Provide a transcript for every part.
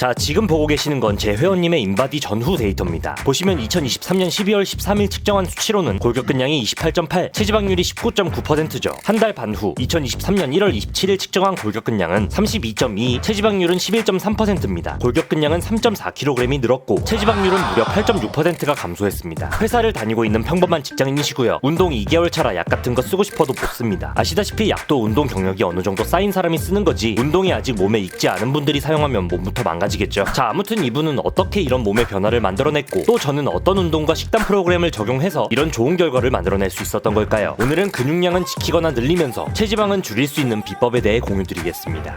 자, 지금 보고 계시는 건 제 회원님의 인바디 전후 데이터입니다. 보시면 2023년 12월 13일 측정한 수치로는 골격근량이 28.8, 체지방률이 19.9%죠. 한 달 반 후 2023년 1월 27일 측정한 골격근량은 32.2, 체지방률은 11.3%입니다. 골격근량은 3.4kg이 늘었고 체지방률은 무려 8.6%가 감소했습니다. 회사를 다니고 있는 평범한 직장인이시고요. 운동 2개월 차라 약 같은 거 쓰고 싶어도 못 씁니다. 아시다시피 약도 운동 경력이 어느 정도 쌓인 사람이 쓰는 거지, 운동이 아직 몸에 익지 않은 분들이 사용하면 몸부터 망가지겠죠. 자, 아무튼 이분은 어떻게 이런 몸의 변화를 만들어냈고, 또 저는 어떤 운동과 식단 프로그램을 적용해서 이런 좋은 결과를 만들어낼 수 있었던 걸까요? 오늘은 근육량은 지키거나 늘리면서 체지방은 줄일 수 있는 비법에 대해 공유드리겠습니다.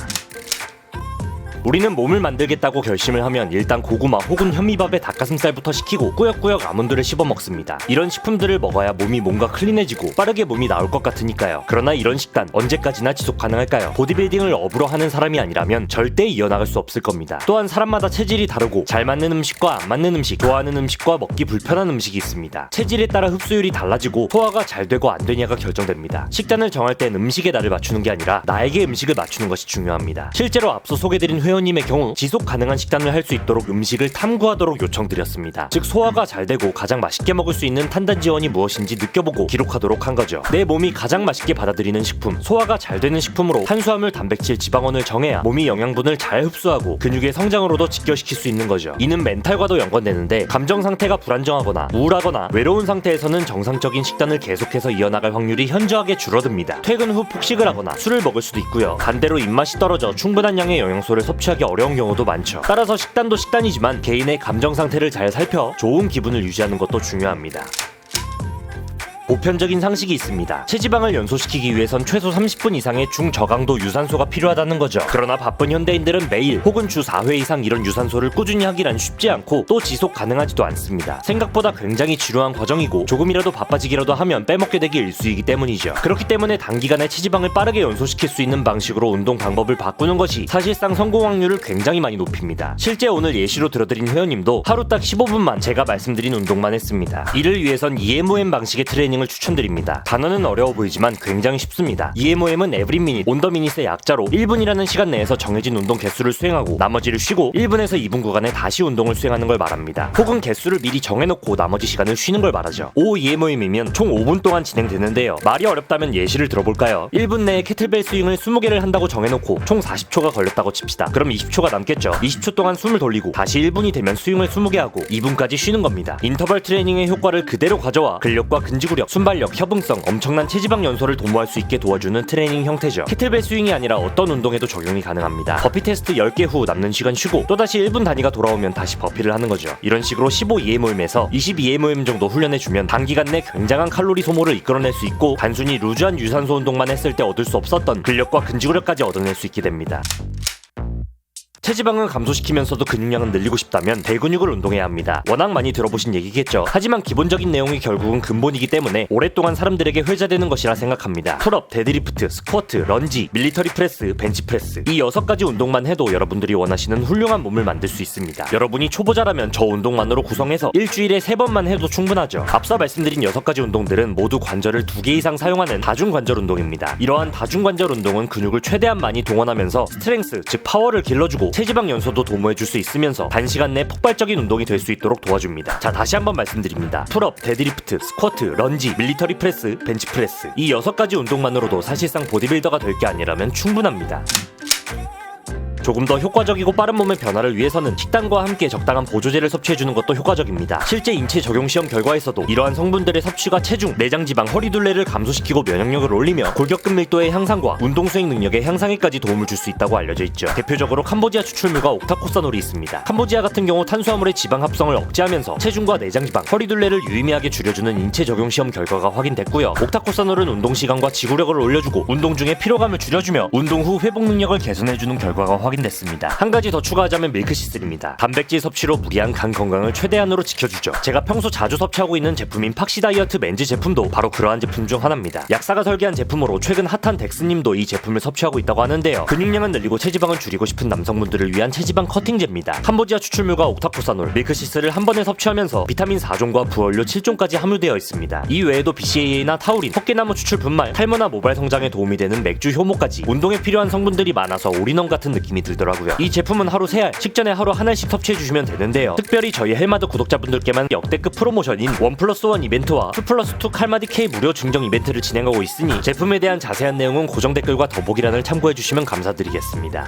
우리는 몸을 만들겠다고 결심을 하면 일단 고구마 혹은 현미밥에 닭가슴살부터 시키고 꾸역꾸역 아몬드를 씹어 먹습니다. 이런 식품들을 먹어야 몸이 뭔가 클린해지고 빠르게 몸이 나올 것 같으니까요. 그러나 이런 식단 언제까지나 지속 가능할까요? 보디빌딩을 업으로 하는 사람이 아니라면 절대 이어나갈 수 없을 겁니다. 또한 사람마다 체질이 다르고 잘 맞는 음식과 안 맞는 음식, 좋아하는 음식과 먹기 불편한 음식이 있습니다. 체질에 따라 흡수율이 달라지고 소화가 잘 되고 안 되냐가 결정됩니다. 식단을 정할 땐 음식에 나를 맞추는 게 아니라 나에게 음식을 맞추는 것이 중요합니다. 실제로 앞서 소개드린 회원님의 경우 지속 가능한 식단을 할 수 있도록 음식을 탐구하도록 요청드렸습니다. 즉, 소화가 잘 되고 가장 맛있게 먹을 수 있는 탄단지원이 무엇인지 느껴보고 기록하도록 한 거죠. 내 몸이 가장 맛있게 받아들이는 식품, 소화가 잘 되는 식품으로 탄수화물, 단백질, 지방원을 정해야 몸이 영양분을 잘 흡수하고 근육의 성장으로도 직결시킬 수 있는 거죠. 이는 멘탈과도 연관되는데, 감정 상태가 불안정하거나 우울하거나 외로운 상태에서는 정상적인 식단을 계속해서 이어나갈 확률이 현저하게 줄어듭니다. 퇴근 후 폭식을 하거나 술을 먹을 수도 있고요. 반대로 입맛이 떨어져 충분한 양의 영양소를 섭취하기 어려운 경우도 많죠. 따라서 식단도 식단이지만 개인의 감정 상태를 잘 살펴 좋은 기분을 유지하는 것도 중요합니다. 보편적인 상식이 있습니다. 체지방을 연소시키기 위해선 최소 30분 이상의 중저강도 유산소가 필요하다는 거죠. 그러나 바쁜 현대인들은 매일 혹은 주 4회 이상 이런 유산소를 꾸준히 하기란 쉽지 않고 또 지속 가능하지도 않습니다. 생각보다 굉장히 지루한 과정이고 조금이라도 바빠지기라도 하면 빼먹게 되기 일쑤이기 때문이죠. 그렇기 때문에 단기간에 체지방을 빠르게 연소시킬 수 있는 방식으로 운동 방법을 바꾸는 것이 사실상 성공 확률을 굉장히 많이 높입니다. 실제 오늘 예시로 들어드린 회원님도 하루 딱 15분만 제가 말씀드린 운동만 했습니다. 이를 위해선 EMOM 방식의 트레이닝 을 추천드립니다. 단어는 어려워 보이지만 굉장히 쉽습니다. EMOM은 Every Minute, On the Minute의 약자로 1분이라는 시간 내에서 정해진 운동 개수를 수행하고 나머지를 쉬고 1분에서 2분 구간에 다시 운동을 수행하는 걸 말합니다. 혹은 개수를 미리 정해놓고 나머지 시간을 쉬는 걸 말하죠. EMOM이면 총 5분 동안 진행되는데요. 말이 어렵다면 예시를 들어볼까요? 1분 내에 캐틀벨 스윙을 20개를 한다고 정해놓고 총 40초가 걸렸다고 칩시다. 그럼 20초가 남겠죠. 20초 동안 숨을 돌리고 다시 1분이 되면 스윙을 20개 하고 2분까지 쉬는 겁니다. 인터벌 트레이닝의 효과를 그대로 가져와 근력과 근지구력, 순발력, 협응성, 엄청난 체지방 연소를 도모할 수 있게 도와주는 트레이닝 형태죠. 캐틀벨 스윙이 아니라 어떤 운동에도 적용이 가능합니다. 버피 테스트 10개 후 남는 시간 쉬고 또다시 1분 단위가 돌아오면 다시 버피를 하는 거죠. 이런 식으로 15EMOM에서 20EMOM 정도 훈련해주면 단기간 내 굉장한 칼로리 소모를 이끌어낼 수 있고 단순히 루즈한 유산소 운동만 했을 때 얻을 수 없었던 근력과 근지구력까지 얻어낼 수 있게 됩니다. 체지방을 감소시키면서도 근육량은 늘리고 싶다면 대근육을 운동해야 합니다. 워낙 많이 들어보신 얘기겠죠. 하지만 기본적인 내용이 결국은 근본이기 때문에 오랫동안 사람들에게 회자되는 것이라 생각합니다. 풀업, 데드리프트, 스쿼트, 런지, 밀리터리 프레스, 벤치프레스, 이 6가지 운동만 해도 여러분들이 원하시는 훌륭한 몸을 만들 수 있습니다. 여러분이 초보자라면 저 운동만으로 구성해서 일주일에 3번만 해도 충분하죠. 앞서 말씀드린 6가지 운동들은 모두 관절을 2개 이상 사용하는 다중관절 운동입니다. 이러한 다중관절 운동은 근육을 최대한 많이 동원하면서 스트렝스, 즉 파워를 길러주고 체지방 연소도 도모해줄 수 있으면서 단시간 내 폭발적인 운동이 될 수 있도록 도와줍니다. 자, 다시 한번 말씀드립니다. 풀업, 데드리프트, 스쿼트, 런지, 밀리터리 프레스, 벤치프레스, 이 6가지 운동만으로도 사실상 보디빌더가 될 게 아니라면 충분합니다. 조금 더 효과적이고 빠른 몸의 변화를 위해서는 식단과 함께 적당한 보조제를 섭취해주는 것도 효과적입니다. 실제 인체 적용 시험 결과에서도 이러한 성분들의 섭취가 체중, 내장지방, 허리둘레를 감소시키고 면역력을 올리며 골격근 밀도의 향상과 운동 수행 능력의 향상에까지 도움을 줄 수 있다고 알려져 있죠. 대표적으로 캄보지아 추출물과 옥타코사놀이 있습니다. 캄보지아 같은 경우 탄수화물의 지방 합성을 억제하면서 체중과 내장지방, 허리둘레를 유의미하게 줄여주는 인체 적용 시험 결과가 확인됐고요. 옥타코사놀은 운동 시간과 지구력을 올려주고 운동 중에 피로감을 줄여주며 운동 후 회복 능력을 개선해주는 결과가 확인됐습니다. 한 가지 더 추가하자면 밀크시슬입니다. 단백질 섭취로 무리한 간 건강을 최대한으로 지켜주죠. 제가 평소 자주 섭취하고 있는 제품인 팍시 다이어트 맨즈 제품도 바로 그러한 제품 중 하나입니다. 약사가 설계한 제품으로 최근 핫한 덱스님도 이 제품을 섭취하고 있다고 하는데요. 근육량은 늘리고 체지방을 줄이고 싶은 남성분들을 위한 체지방 커팅제입니다. 캄보지아 추출물과 옥타코사놀, 밀크시슬을 한 번에 섭취하면서 비타민 4종과 부원료 7종까지 함유되어 있습니다. 이 외에도 BCAA나 타우린, 헛개나무 추출 분말, 탈모나 모발 성장에 도움이 되는 맥주 효모까지 운동에 필요한 성분들이 많아서 올인원 같은 느낌이 들더라고요. 이 제품은 하루 3알, 식전에 하루 1알씩 섭취해주시면 되는데요. 특별히 저희 헬마드 구독자분들께만 역대급 프로모션인 1+1 이벤트와 2+2 칼마디 K 무료 증정 이벤트를 진행하고 있으니 제품에 대한 자세한 내용은 고정 댓글과 더보기란을 참고해주시면 감사드리겠습니다.